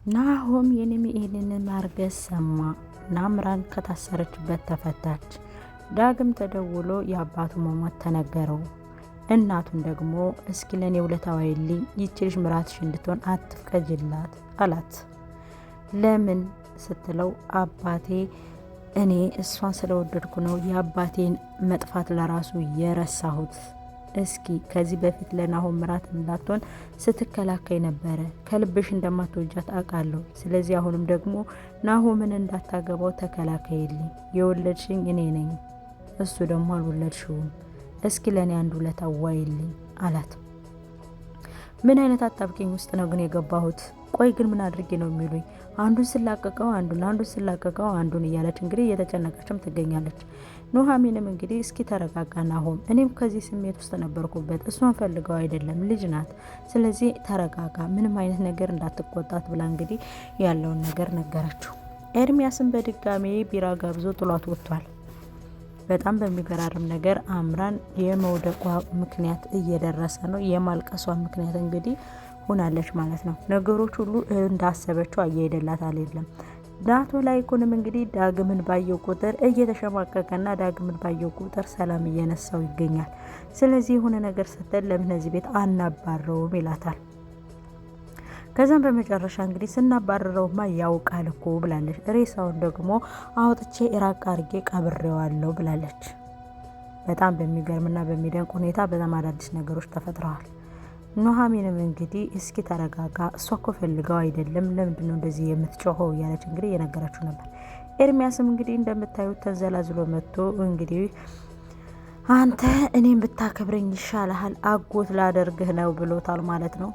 ናሆም ይህንን ማርገዝ ሰማ። ናምራን ከታሰረችበት ተፈታች። ዳግም ተደውሎ የአባቱ መሞት ተነገረው። እናቱን ደግሞ እስኪ ለኔ ውለታ ዋይልኝ ይችልሽ ምራትሽ እንድትሆን አትፍቀጅላት አላት። ለምን ስትለው አባቴ እኔ እሷን ስለወደድኩ ነው የአባቴን መጥፋት ለራሱ የረሳሁት። እስኪ ከዚህ በፊት ለናሆም ምራት እንዳትሆን ስትከላከይ ነበረ። ከልብሽ እንደማትወጃት አውቃለሁ። ስለዚህ አሁንም ደግሞ ናሆምን እንዳታገባው ተከላከይልኝ። የወለድሽኝ እኔ ነኝ፣ እሱ ደግሞ አልወለድሽውም። እስኪ ለእኔ አንድ ውለታ ዋይልኝ አላት። ምን አይነት አጣብቂኝ ውስጥ ነው ግን የገባሁት? ቆይ ግን ምን አድርጌ ነው የሚሉኝ? አንዱን ስላቀቀው አንዱን እያለች እንግዲህ እየተጨነቀችም ትገኛለች። ኑሐሚንም እንግዲህ እስኪ ተረጋጋ ናሆም፣ እኔም ከዚህ ስሜት ውስጥ ነበርኩበት። እሷን ፈልገው አይደለም፣ ልጅ ናት። ስለዚህ ተረጋጋ፣ ምንም አይነት ነገር እንዳትቆጣት ብላ እንግዲህ ያለውን ነገር ነገረችው። ኤርሚያስን በድጋሜ ቢራ ጋብዞ ጥሏት ወጥቷል። በጣም በሚገራርም ነገር አምራን የመውደቋ ምክንያት እየደረሰ ነው። የማልቀሷ ምክንያት እንግዲህ ሆናለች ማለት ነው። ነገሮች ሁሉ እንዳሰበችው እየሄደላት አይደለም። ዳቶ ላይ ኮንም እንግዲህ ዳግምን ባየው ቁጥር እየተሸማቀቀና ዳግምን ባየው ቁጥር ሰላም እየነሳው ይገኛል። ስለዚህ የሆነ ነገር ስትል ለምን እዚህ ቤት አናባረውም ይላታል። ከዛም በመጨረሻ እንግዲህ ስናባረረውማ ያውቃል እኮ ብላለች። ሬሳውን ደግሞ አውጥቼ ኢራቅ አርጌ ቀብሬዋለሁ ብላለች። በጣም በሚገርምና በሚደንቅ ሁኔታ በጣም አዳዲስ ነገሮች ተፈጥረዋል። ኑሐሚንም እንግዲህ እስኪ ተረጋጋ፣ እሷ እኮ ፈልገው አይደለም፣ ለምንድነው እንደዚህ የምትጮኸው እያለች እንግዲህ እየነገረችው ነበር። ኤርሚያስም እንግዲህ እንደምታዩት ተንዘላዝሎ መጥቶ እንግዲህ አንተ እኔም ብታከብረኝ ይሻልሃል፣ አጎት ላደርግህ ነው ብሎታል ማለት ነው።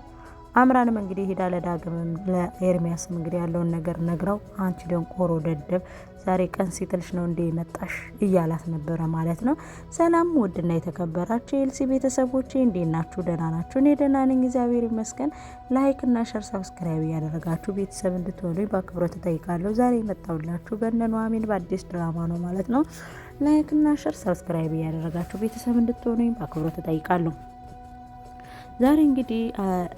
አምራንም እንግዲህ ሄዳ ለዳግምም ለኤርሚያስም እንግዲህ ያለውን ነገር ነግረው አንቺ ደንቆሮ ደደብ ዛሬ ቀን ሲጥልሽ ነው እንደ መጣሽ እያላት ነበረ ማለት ነው። ሰላም ውድና የተከበራችሁ የኤልሲ ቤተሰቦቼ እንዴት ናችሁ? ደህና ናችሁ? እኔ ደህና ነኝ እግዚአብሔር ይመስገን። ላይክ እና ሸር ሰብስክራይብ እያደረጋችሁ ቤተሰብ እንድትሆኑ በአክብሮት እጠይቃለሁ። ዛሬ የመጣሁላችሁ በእነ ኑሐሚን በአዲስ ድራማ ነው ማለት ነው። ላይክ እና ሸር ሰብስክራይብ እያደረጋችሁ ቤተሰብ እንድትሆኑ በአክብሮት እጠይቃለሁ። ዛሬ እንግዲህ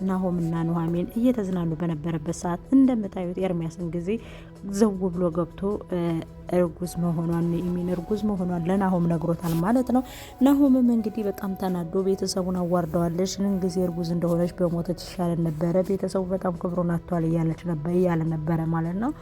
ናሆምና ኑሐሚን እየተዝናኑ በነበረበት ሰዓት እንደምታዩት ኤርሚያስን ጊዜ ዘው ብሎ ገብቶ እርጉዝ መሆኗን ለናሆም ነግሮታል ማለት ነው። ናሆምም እንግዲህ በጣም ተናዶ ቤተሰቡን አዋርደዋለች፣ ምን ጊዜ እርጉዝ እንደሆነች በሞተች ይሻለን ነበረ፣ ቤተሰቡ በጣም ክብሩን አጥቷል እያለ ነበረ ማለት ነው።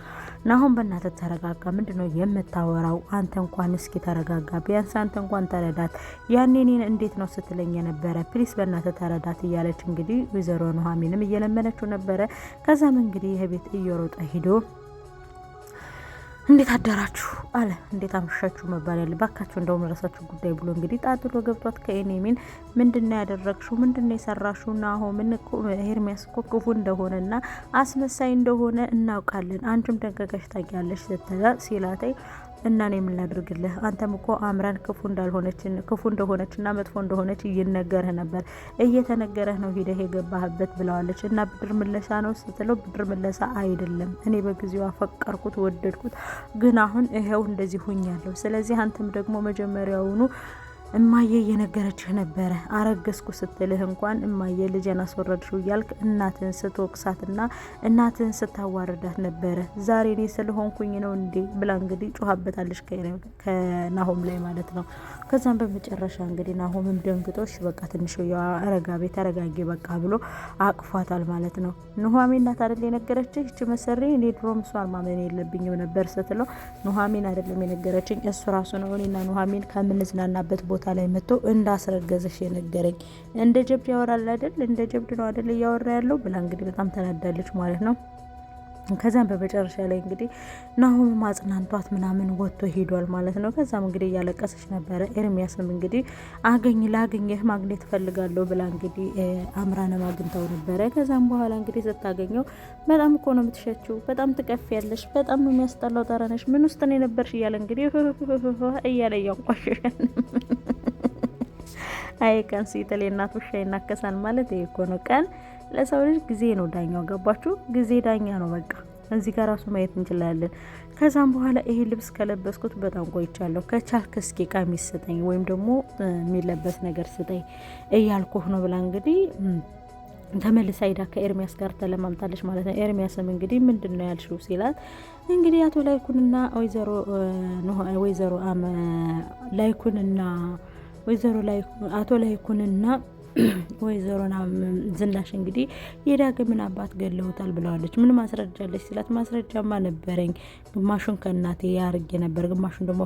ናሆም በእናትህ ተረጋጋ፣ ምንድነው የምታወራው? አንተ እንኳን እስኪ ተረጋጋ፣ ቢያንስ አንተ እንኳን ተረዳት፣ ያኔ እኔን እንዴት ነው ስትለኝ የነበረ፣ ፕሊስ በእናትህ ተረዳት እያለች እንግዲህ ወይዘሮ ኑሐሚንም እየለመነችው ነበረ። ከዛም እንግዲህ የቤት እየሮጠ ሂዶ እንዴት አደራችሁ አለ። እንዴት አመሻችሁ መባል ያለ ባካችሁ እንደውም ራሳችሁ ጉዳይ ብሎ እንግዲህ ጣጥሎ ገብቷት ከኤኔሚን ምንድነው ያደረግሽው? ምንድነው የሰራሽው? ናሆምን እኮ ኤርሚያስ እኮ ክፉ እንደሆነና አስመሳይ እንደሆነ እናውቃለን፣ አንቺም ጠንቀቀሽ ታውቂያለሽ ሲላተይ እና እኔ ምን ላድርግልህ? አንተም እኮ አምራን ክፉ እንደሆነችና መጥፎ እንደሆነች እየነገረህ ነበር፣ እየተነገረህ ነው ሂደህ የገባህበት ብለዋለች። እና ብድር ምለሳ ነው ስትለው ብድር ምለሳ አይደለም፣ እኔ በጊዜው አፈቀርኩት ወደድኩት፣ ግን አሁን ይሄው እንደዚህ ሁኛለሁ። ስለዚህ አንተም ደግሞ መጀመሪያውኑ እማዬ እየነገረችህ ነበረ፣ አረገዝኩ ስትልህ እንኳን እማዬ ልጄን አስወረድሽው እያልክ እናትን ስትወቅሳትና እናትን ስታዋርዳት ነበረ። ዛሬ እኔ ስለሆንኩኝ ነው እንዴ ብላ እንግዲህ ጮኻበታለች ከናሆም ላይ ማለት ነው። ከዛም በመጨረሻ እንግዲህ ናሆምም ደንግጦሽ በቃ ትንሽ ተረጋጊ በቃ ብሎ አቅፏታል ማለት ነው። ኑሐሚን ናት አይደል የነገረችኝ እቺ መሰሪ፣ እኔ ድሮም እሷን ማመን የለብኝም ነበር ስትለው ኑሐሚን አይደለም የነገረችኝ እሱ ራሱ ነው፣ እኔና ኑሐሚን ከምንዝናናበት ቦታ ላይ መጥቶ እንዳስረገዘሽ የነገረኝ። እንደ ጀብድ ያወራል አይደል? እንደ ጀብድ ነው አይደል እያወራ ያለው ብላ እንግዲህ በጣም ተናዳለች ማለት ነው። ከዛም በመጨረሻ ላይ እንግዲህ ናሆም ማጽናንቷት ምናምን ወጥቶ ሄዷል ማለት ነው። ከዛም እንግዲህ እያለቀሰች ነበረ። ኤርሚያስም እንግዲህ ላገኘህ ማግኘት ፈልጋለሁ ብላ እንግዲህ አምራንም አግኝታው ነበረ። ከዛም በኋላ እንግዲህ ስታገኘው በጣም እኮ ነው የምትሸችው፣ በጣም ትቀፊያለሽ፣ በጣም ነው የሚያስጠላው ጠረነሽ፣ ምን ውስጥ ነው የነበርሽ እያለ እንግዲህ እያለ እያንቋሸሸን አይ ቀን ሲጥል የእናት ውሻ ይናከሳል ማለት ይሄ እኮ ነው። ቀን ለሰው ልጅ ጊዜ ነው ዳኛው፣ ገባችሁ? ጊዜ ዳኛ ነው። በቃ እዚህ ጋር ራሱ ማየት እንችላለን። ከዛም በኋላ ይሄ ልብስ ከለበስኩት በጣም ቆይቻለሁ፣ ከቻልክ እስኪ ቀሚስ ስጠኝ ወይም ደግሞ የሚለበስ ነገር ስጠኝ እያልኩህ ነው ብላ እንግዲህ ተመልሳ ሄዳ ከኤርሚያስ ጋር ተለማምጣለች ማለት ነው። ኤርሚያስም እንግዲህ ምንድነው ያልሽው ሲላት እንግዲህ አቶ ላይኩንና ወይዘሮ ላይኩንና አቶ ላይኩንና ወይዘሮ ዝናሽ እንግዲህ የዳግምን አባት ገለውታል ብለዋለች። ምን ማስረጃ አለች ሲላት ማስረጃማ ነበረኝ፣ ግማሹን ከእናቴ ያርጌ ነበር፣ ግማሹን ደግሞ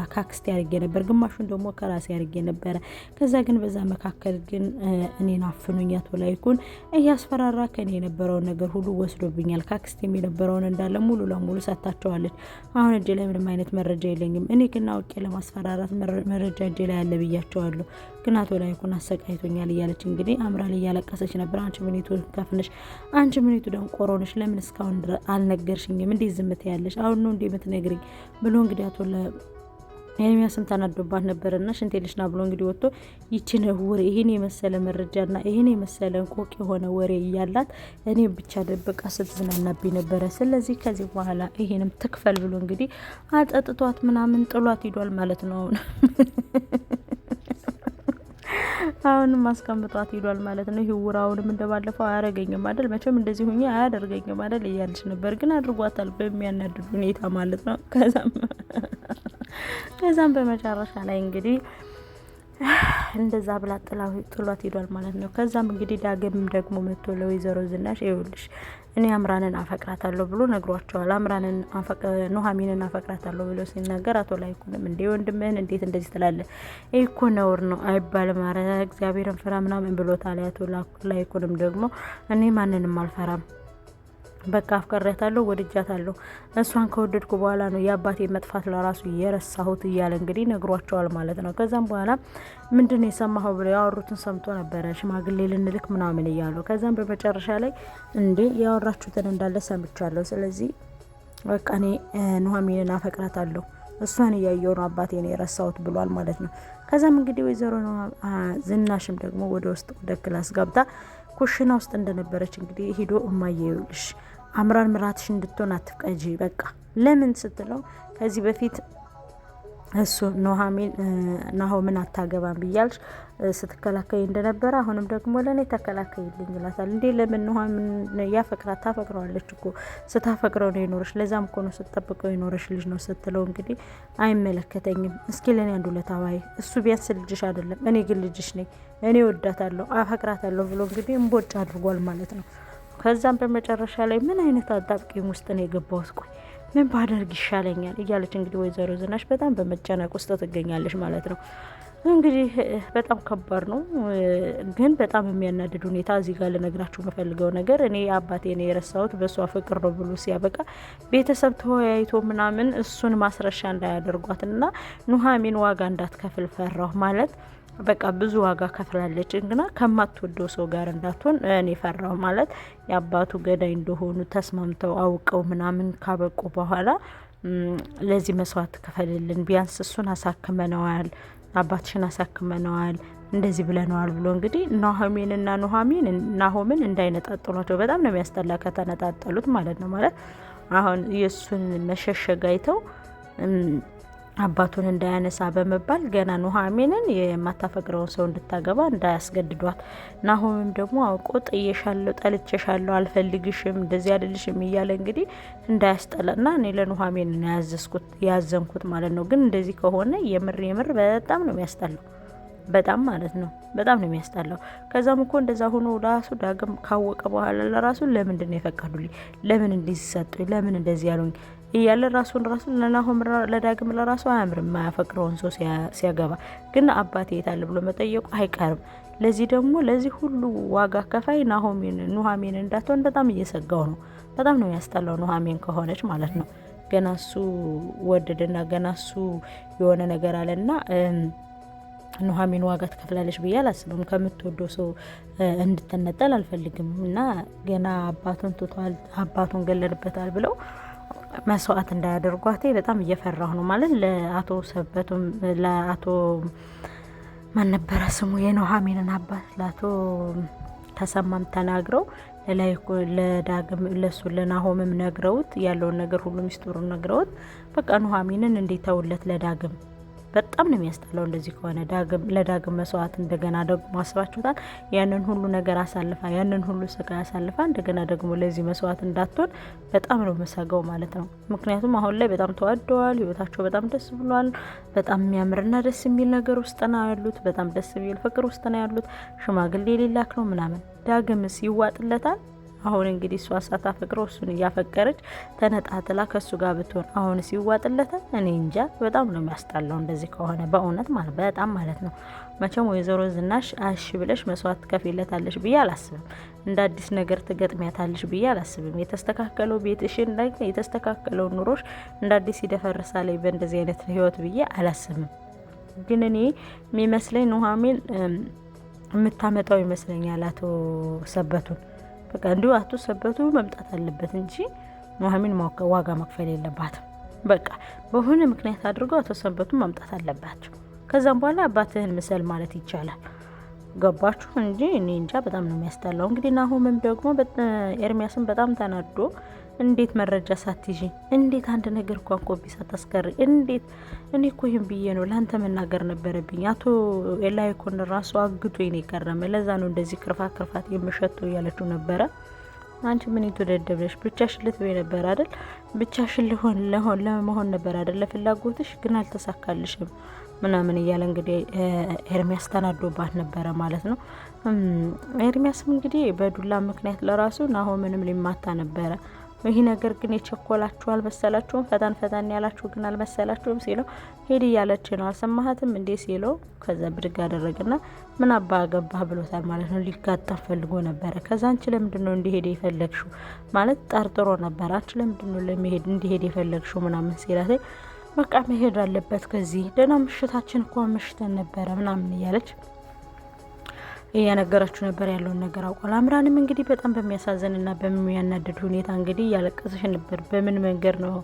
ከአክስቴ ያርጌ ነበር፣ ግማሹን ደግሞ ከራሴ ያርጌ ነበረ። ከዛ ግን በዛ መካከል ግን እኔን አፍኑኝ አቶ ላይኩን እያስፈራራ ከኔ የነበረውን ነገር ሁሉ ወስዶብኛል። ከአክስቴም የነበረውን እንዳለ ሙሉ ለሙሉ ሰጥታቸዋለች። አሁን እጄ ላይ ምንም አይነት መረጃ የለኝም። እኔ ግን አውቄ ለማስፈራራት መረጃ እጄ ላይ ያለ ብያቸዋለሁ። ግን አቶ ላይኩን አሰቃይቶኛል እያለች እንግዲህ አምራል እያለቀሰች ነበር። አንቺ ምኒቱ ከፍነሽ፣ አንቺ ምኒቱ ደንቆሮነሽ፣ ለምን እስካሁን አልነገርሽኝም? እንዴት ዝምት ያለሽ? አሁን ነው እንዴ የምትነግሪኝ? ብሎ እንግዲህ አቶ ኤርሚያስም ተናዶባት ነበርና ሽንቴ ልሽና ብሎ እንግዲህ ወጥቶ ይችን ወሬ ይሄን የመሰለ መረጃና ይሄን የመሰለ እንቆቅ የሆነ ወሬ እያላት እኔ ብቻ ደብቃ ስትዝናናብኝ ነበረ። ስለዚህ ከዚህ በኋላ ይሄንም ትክፈል ብሎ እንግዲህ አጠጥቷት ምናምን ጥሏት ሂዷል ማለት ነው። አሁንም አስቀምጧት ሂዷል ማለት ነው። ይውራውንም እንደባለፈው አያረገኝም አይደል፣ መቼም እንደዚህ ሁኜ አያደርገኝም አይደል እያለች ነበር። ግን አድርጓታል በሚያናድድ ሁኔታ ማለት ነው። ከዛም በመጨረሻ ላይ እንግዲህ እንደዛ ብላ ጥሏት ሂዷል ማለት ነው። ከዛም እንግዲህ ዳግም ደግሞ መጥቶ ለወይዘሮ ዝናሽ ይኸውልሽ እኔ አምራንን አፈቅራታለሁ ብሎ ነግሯቸዋል። ኑሐሚንን አፈቅራታለሁ ብሎ ሲናገር አቶ ላይኩንም እንዴ ወንድምህን እንዴት እንደዚህ ትላለህ? ይህ እኮ ነውር ነው አይባልም፣ ኧረ እግዚአብሔርን ፍራ ምናምን ብሎታል። አቶ ላይኩንም ደግሞ እኔ ማንንም አልፈራም፣ በቃ አፍቅሬያታለሁ፣ ወድጃታለሁ። እሷን ከወደድኩ በኋላ ነው የአባቴ መጥፋት ለራሱ የረሳሁት እያለ እንግዲህ ነግሯቸዋል ማለት ነው። ከዛም በኋላ ምንድነው የሰማኸው ብለው ያወሩትን ሰምቶ ነበረ፣ ሽማግሌ ልንልክ ምናምን እያሉ። ከዛም በመጨረሻ ላይ እንዴ ያወራችሁትን እንዳለ ሰምቻለሁ፣ ስለዚህ በቃ እኔ ኑሐሚንን አፈቅራታለሁ፣ እሷን እያየሁ ነው አባቴን የረሳሁት ብሏል ማለት ነው። ከዛም እንግዲህ ወይዘሮ ዝናሽም ደግሞ ወደ ውስጥ ወደ ክላስ ገብታ ኩሽና ውስጥ እንደነበረች እንግዲህ ሂዶ እማዬ ይኸውልሽ አምራን ምራትሽ እንድትሆን አትፍቀጂ፣ በቃ ለምን ስትለው ከዚህ በፊት እሱ ናሆምን አታገባም ብያልሽ ስትከላከይ እንደነበረ አሁንም ደግሞ ለእኔ ተከላከይልኝ ይላታል። እንዴ ለምን ኑሐሚን ያፈቅራት ታፈቅረዋለች እኮ ስታፈቅረው ነው የኖረሽ፣ ለዛም እኮ ነው ስትጠብቀው የኖረሽ ልጅ ነው ስትለው እንግዲህ አይመለከተኝም፣ እስኪ ለእኔ አንዱ ለታዋይ እሱ ቢያንስ ልጅሽ አይደለም፣ እኔ ግን ልጅሽ ነኝ፣ እኔ ወዳታለሁ አፈቅራታለሁ ብሎ እንግዲህ እምቦጭ አድርጓል ማለት ነው። ከዛም በመጨረሻ ላይ ምን አይነት አጣብቂኝ ውስጥ ነው የገባሁት? ቆይ ምን ባደርግ ይሻለኛል እያለች እንግዲህ ወይዘሮ ዝናሽ በጣም በመጨነቅ ውስጥ ትገኛለች ማለት ነው። እንግዲህ በጣም ከባድ ነው፣ ግን በጣም የሚያናድድ ሁኔታ እዚህ ጋር ልነግራችሁ የምፈልገው ነገር እኔ አባቴን የረሳሁት በእሷ ፍቅር ነው ብሎ ሲያበቃ ቤተሰብ ተወያይቶ ምናምን እሱን ማስረሻ እንዳያደርጓትና ኑሐሚን ዋጋ እንዳትከፍል ፈራሁ ማለት በቃ ብዙ ዋጋ ከፍላለች ግና ከማትወደው ሰው ጋር እንዳትሆን እኔ ፈራው ማለት የአባቱ ገዳይ እንደሆኑ ተስማምተው አውቀው ምናምን ካበቁ በኋላ ለዚህ መስዋዕት ከፈልልን ቢያንስ እሱን አሳክመነዋል፣ አባትሽን አሳክመነዋል፣ እንደዚህ ብለነዋል ብሎ እንግዲህ ኑሐሚንና ናሆምን እንዳይነጣጥሏቸው በጣም ነው የሚያስጠላ ከተነጣጠሉት ማለት ነው። ማለት አሁን የእሱን መሸሸግ አይተው አባቱን እንዳያነሳ በመባል ገና ኑሐሚንን የማታፈቅረውን ሰው እንድታገባ እንዳያስገድዷት፣ ናሆምም ደግሞ አውቆ ጥዬሻለሁ፣ ጠልቼሻለሁ፣ አልፈልግሽም፣ እንደዚህ አይደልሽም እያለ እንግዲህ እንዳያስጠላና እኔ ለኑሐሚን ያዘንኩት ማለት ነው። ግን እንደዚህ ከሆነ የምር በጣም ነው የሚያስጠላው፣ በጣም ማለት ነው በጣም ነው የሚያስጠላው። ከዛም እኮ እንደዛ ሆኖ ራሱ ዳግም ካወቀ በኋላ ለራሱ ለምንድን ነው የፈቀዱልኝ፣ ለምን እንደዚህ ሰጡኝ፣ ለምን እንደዚህ ያሉኝ እያለ ራሱን ለናሆም ለዳግም ለራሱ አያምርም የማያፈቅረውን ሰው ሲያገባ። ግን አባቴ የታለ ብሎ መጠየቁ አይቀርም። ለዚህ ደግሞ ለዚህ ሁሉ ዋጋ ከፋይ ኑሐሚን እንዳትሆን በጣም እየሰጋው ነው። በጣም ነው ያስጠላው ኑሐሚን ከሆነች ማለት ነው። ገና እሱ ወደደና ገና እሱ የሆነ ነገር አለና ኑሐሚን ዋጋ ትከፍላለች ብዬ አላስብም። ከምትወደው ሰው እንድትነጠል አልፈልግም እና ገና አባቱን ትቷል፣ አባቱን ገለልበታል ብለው መስዋዕት እንዳያደርጓት በጣም እየፈራሁ ነው ማለት ለአቶ ሰበቱም ለአቶ ማን ነበረ ስሙ የኑሐሚንን አባት ለአቶ ተሰማም ተናግረው ለዳግም ለሱ ለናሆምም ነግረውት ያለውን ነገር ሁሉ ሚስጥሩን ነግረውት በቃ ኑሐሚንን እንዲተውለት ለዳግም በጣም ነው የሚያስጠላው እንደዚህ ከሆነ። ለዳግም መስዋዕት እንደገና ደግሞ አስባችሁታል? ያንን ሁሉ ነገር አሳልፋ ያንን ሁሉ ስቃይ አሳልፋ እንደገና ደግሞ ለዚህ መስዋዕት እንዳትሆን በጣም ነው መሰጋው ማለት ነው። ምክንያቱም አሁን ላይ በጣም ተዋደዋል፣ ህይወታቸው በጣም ደስ ብሏል። በጣም የሚያምርና ደስ የሚል ነገር ውስጥ ነው ያሉት። በጣም ደስ የሚል ፍቅር ውስጥ ነው ያሉት። ሽማግሌ ሌላክ ነው ምናምን። ዳግምስ ይዋጥለታል? አሁን እንግዲህ እሷ ሳታፈቅረው እሱን እያፈቀረች ተነጣጥላ ከሱ ጋር ብትሆን አሁን ሲዋጥለታል? እኔ እንጃ። በጣም ነው የሚያስጠላው እንደዚህ ከሆነ በእውነት ማለት በጣም ማለት ነው። መቼም ወይዘሮ ዝናሽ አሽ ብለሽ መስዋዕት ትከፍይለታለሽ ብዬ አላስብም። እንደ አዲስ ነገር ትገጥሚያታለሽ ብዬ አላስብም። የተስተካከለው ቤትሽን ላይ የተስተካከለው ኑሮሽ እንደ አዲስ ይደፈርሳል በእንደዚህ አይነት ህይወት ብዬ አላስብም። ግን እኔ የሚመስለኝ ኑሐሚን የምታመጣው ይመስለኛል አቶ ሰበቱን። በቃ እንዲሁ አቶ ሰበቱ መምጣት አለበት እንጂ ኑሐሚን ዋጋ መክፈል የለባትም። በቃ በሆነ ምክንያት አድርገው አቶ ሰበቱ መምጣት አለባቸው። ከዛም በኋላ አባትህን ምሰል ማለት ይቻላል። ገባችሁ እንጂ እኔ እንጃ። በጣም ነው የሚያስጠላው። እንግዲህ ናሆምም ደግሞ ኤርሚያስም በጣም ተናዶ እንዴት መረጃ ሳትይዢ እንዴት አንድ ነገር እንኳን ኮፒ ሳታስቀሪ እንዴት? እኔ እኮ ይህን ብዬ ነው ለአንተ መናገር ነበረብኝ። አቶ ኤላይኮን ራሱ አግቶ ነው የከረመ። ለዛ ነው እንደዚህ ክርፋት የምሸተው እያለችው ነበረ። አንቺ ምን የተደደብለሽ? ብቻሽን ልትበይ ነበር አይደል? ብቻሽን ለመሆን ነበር አይደል? ለፍላጎትሽ ግን አልተሳካልሽም ምናምን እያለ እንግዲህ ኤርሚያስ ተናዶባት ነበረ ማለት ነው። ኤርሚያስም እንግዲህ በዱላ ምክንያት ለራሱ ናሆምንም ሊማታ ነበረ። ይህ ነገር ግን የቸኮላችሁ አልመሰላችሁም? ፈታን ያላችሁ ግን አልመሰላችሁም? ሲለው ሄድ እያለች ነው አልሰማሃትም እንዴ ሲለው ከዛ ብድግ አደረገና ምን አባ ገባህ ብሎታል ማለት ነው። ሊጋጠም ፈልጎ ነበረ። ከዛ አንቺ ለምንድን ነው እንዲሄድ የፈለግሽው ማለት ጠርጥሮ ነበር። አንቺ ለምንድን ነው እንዲሄድ የፈለግሽው ምናምን ሲላት በቃ መሄድ አለበት ከዚህ ደህና ምሽታችን እኮ ምሽተን ነበረ ምናምን እያለች እያነገራችሁ ነበር ያለውን ነገር አውቋል። አምራንም እንግዲህ በጣም በሚያሳዝንና በሚያናድድ ሁኔታ እንግዲህ እያለቀሰች ነበር። በምን መንገድ ነው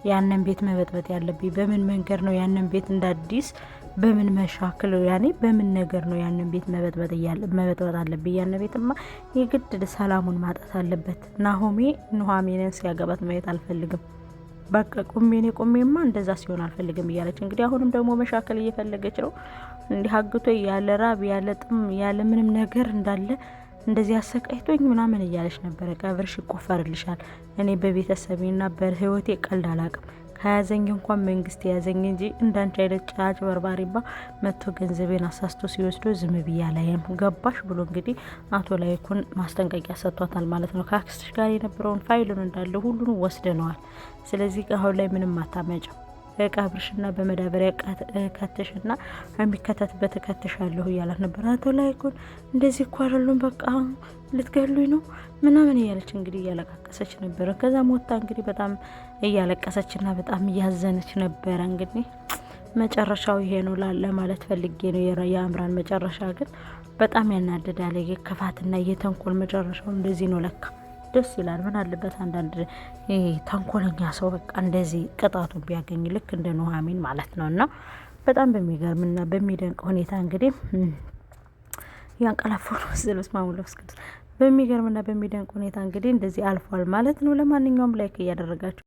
ያንን ቤት መበጥበጥ ያለብኝ? በምን መንገድ ነው ያንን ቤት እንዳዲስ በምን መሻክል በምን ነገር ነው ያንን ቤት መበጥበጥ አለብኝ? ያንን ቤትማ የግድ ሰላሙን ማጣት አለበት። ናሆሜ ኑሐሚንን ሲያገባት ማየት አልፈልግም። በቃ ቁሜማ እንደዛ ሲሆን አልፈልግም እያለች እንግዲህ አሁንም ደግሞ መሻከል እየፈለገች ነው። እንዲህ አግቶ ያለ ራብ ያለ ጥም ያለ ምንም ነገር እንዳለ እንደዚህ አሰቃይቶኝ ምናምን እያለች ነበረ። ቀብርሽ ይቆፈርልሻል። እኔ በቤተሰቤና በህይወቴ ቀልድ አላቅም። ከያዘኝ እንኳን መንግስት ያዘኝ እንጂ እንዳንቺ አይነት ጫጭ በርባሪባ መጥቶ ገንዘቤን አሳስቶ ሲወስዶ ዝም ብያ ላይም ገባሽ ብሎ እንግዲህ አቶ ላይኩን ማስጠንቀቂያ ሰጥቷታል ማለት ነው። ከአክስትሽ ጋር የነበረውን ፋይሉን እንዳለ ሁሉን ወስደነዋል። ስለዚህ አሁን ላይ ምንም አታመጭም። ቀብርሽና በመዳበሪያ ከተሽና የሚከተትበት ከተሻለሁ እያላት ነበር። አቶ ላይኩን እንደዚህ እኮ አይደሉም በቃ ልትገሉኝ ነው ምናምን እያለች እንግዲህ እያለቃቀሰች ነበረ። ከዛ ሞታ እንግዲህ በጣም እያለቀሰችና በጣም እያዘነች ነበረ። እንግዲህ መጨረሻው ይሄ ነው ለማለት ፈልጌ ነው። የአምራን መጨረሻ ግን በጣም ያናድዳል። የክፋትና የተንኮል መጨረሻው እንደዚህ ነው ለካ። ደስ ይላል። ምን አለበት አንዳንድ ተንኮለኛ ሰው በቃ እንደዚህ ቅጣቱን ቢያገኝ ልክ እንደ ኑሐሚን ማለት ነው። እና በጣም በሚገርምና በሚደንቅ ሁኔታ እንግዲህ ያንቀላፋው ነው ስልስ ማሙለስ ቅዱስ በሚገርምና በሚደንቅ ሁኔታ እንግዲህ እንደዚህ አልፏል ማለት ነው። ለማንኛውም ላይክ እያደረጋችሁ